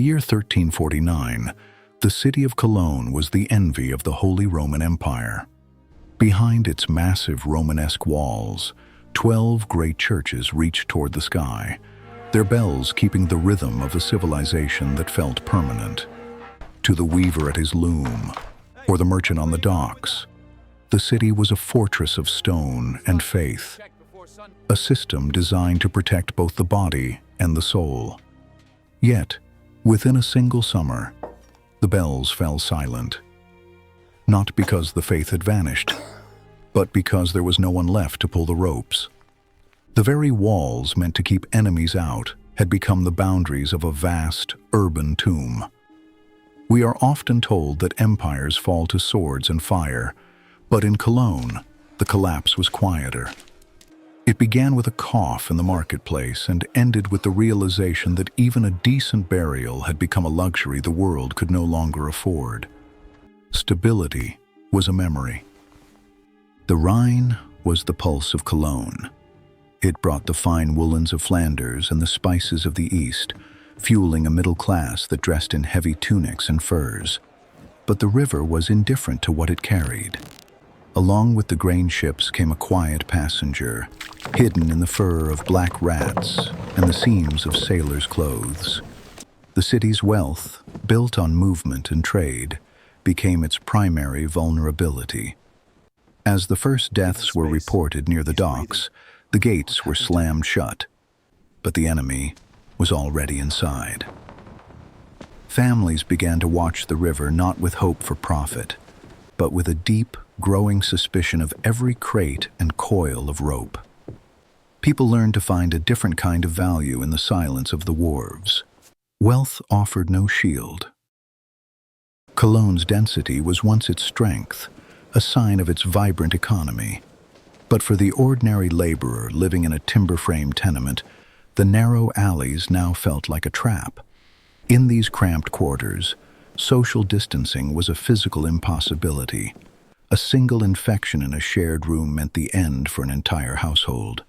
the year 1349, the city of Cologne was the envy of the Holy Roman Empire. Behind its massive Romanesque walls, 12 great churches reached toward the sky, their bells keeping the rhythm of a civilization that felt permanent. To the weaver at his loom, or the merchant on the docks, the city was a fortress of stone and faith, a system designed to protect both the body and the soul. Yet, within a single summer, the bells fell silent. Not because the faith had vanished, but because there was no one left to pull the ropes. The very walls meant to keep enemies out had become the boundaries of a vast, urban tomb. We are often told that empires fall to swords and fire, but in Cologne, the collapse was quieter. It began with a cough in the marketplace and ended with the realization that even a decent burial had become a luxury the world could no longer afford. Stability was a memory. The Rhine was the pulse of Cologne. It brought the fine woolens of Flanders and the spices of the East, fueling a middle class that dressed in heavy tunics and furs. But the river was indifferent to what it carried. Along with the grain ships came a quiet passenger, hidden in the fur of black rats and the seams of sailors' clothes. The city's wealth, built on movement and trade, became its primary vulnerability. As the first deaths were reported near the docks, the gates were slammed shut, but the enemy was already inside. Families began to watch the river not with hope for profit, but with a deep, growing suspicion of every crate and coil of rope. People learned to find a different kind of value in the silence of the wharves. Wealth offered no shield. Cologne's density was once its strength, a sign of its vibrant economy. But for the ordinary laborer living in a timber-framed tenement, the narrow alleys now felt like a trap. In these cramped quarters, social distancing was a physical impossibility. A single infection in a shared room meant the end for an entire household.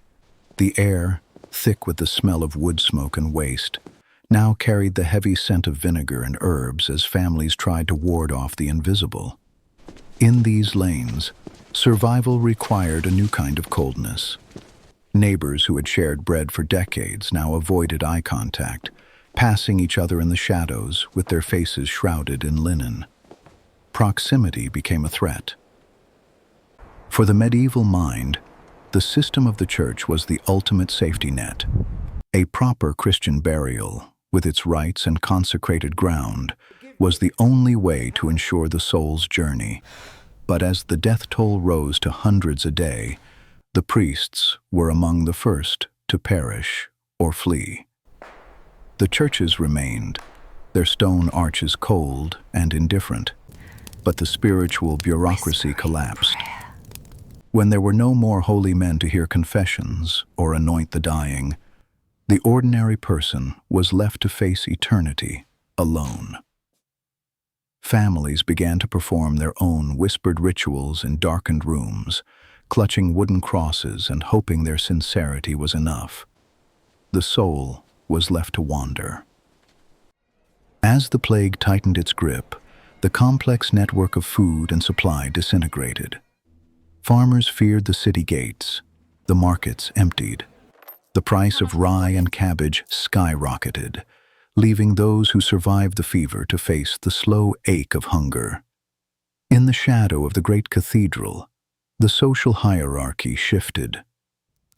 The air, thick with the smell of wood smoke and waste, now carried the heavy scent of vinegar and herbs as families tried to ward off the invisible. In these lanes, survival required a new kind of coldness. Neighbors who had shared bread for decades now avoided eye contact, passing each other in the shadows with their faces shrouded in linen. Proximity became a threat. For the medieval mind, the system of the church was the ultimate safety net. A proper Christian burial, with its rites and consecrated ground, was the only way to ensure the soul's journey. But as the death toll rose to hundreds a day, the priests were among the first to perish or flee. The churches remained, their stone arches cold and indifferent, but the spiritual bureaucracy collapsed. When there were no more holy men to hear confessions or anoint the dying, the ordinary person was left to face eternity alone. Families began to perform their own whispered rituals in darkened rooms, clutching wooden crosses and hoping their sincerity was enough. The soul was left to wander. As the plague tightened its grip, the complex network of food and supply disintegrated. Farmers feared the city gates, the markets emptied. The price of rye and cabbage skyrocketed, leaving those who survived the fever to face the slow ache of hunger. In the shadow of the great cathedral, the social hierarchy shifted.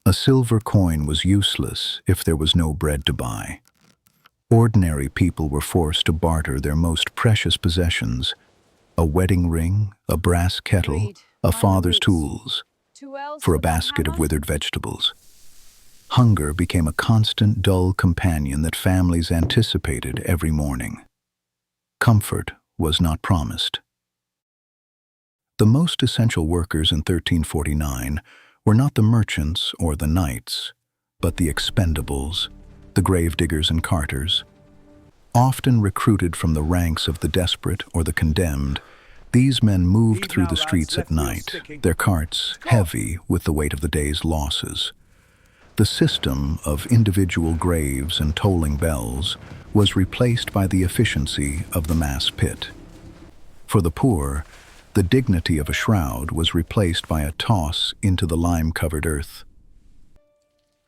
A silver coin was useless if there was no bread to buy. Ordinary people were forced to barter their most precious possessions, a wedding ring, a brass kettle, a father's tools, for a basket of withered vegetables. Hunger became a constant, dull companion that families anticipated every morning. Comfort was not promised. The most essential workers in 1349 were not the merchants or the knights, but the expendables, the gravediggers and carters. Often recruited from the ranks of the desperate or the condemned, these men moved through the streets at night, their carts heavy with the weight of the day's losses. The system of individual graves and tolling bells was replaced by the efficiency of the mass pit. For the poor, the dignity of a shroud was replaced by a toss into the lime-covered earth.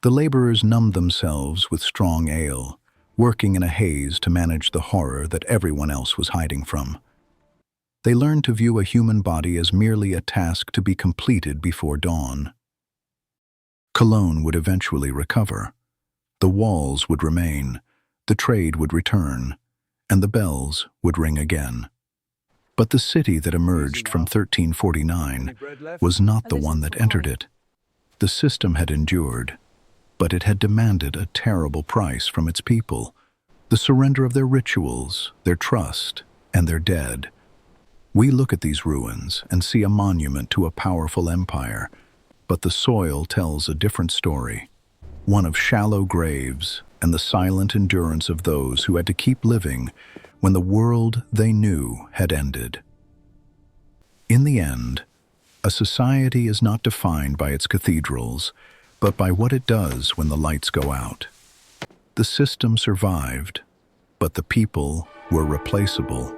The laborers numbed themselves with strong ale, working in a haze to manage the horror that everyone else was hiding from. They learned to view a human body as merely a task to be completed before dawn. Cologne would eventually recover. The walls would remain, the trade would return, and the bells would ring again. But the city that emerged from 1349 was not the one that entered it. The system had endured, but it had demanded a terrible price from its people, the surrender of their rituals, their trust, and their dead. We look at these ruins and see a monument to a powerful empire, but the soil tells a different story, one of shallow graves and the silent endurance of those who had to keep living when the world they knew had ended. In the end, a society is not defined by its cathedrals, but by what it does when the lights go out. The system survived, but the people were replaceable.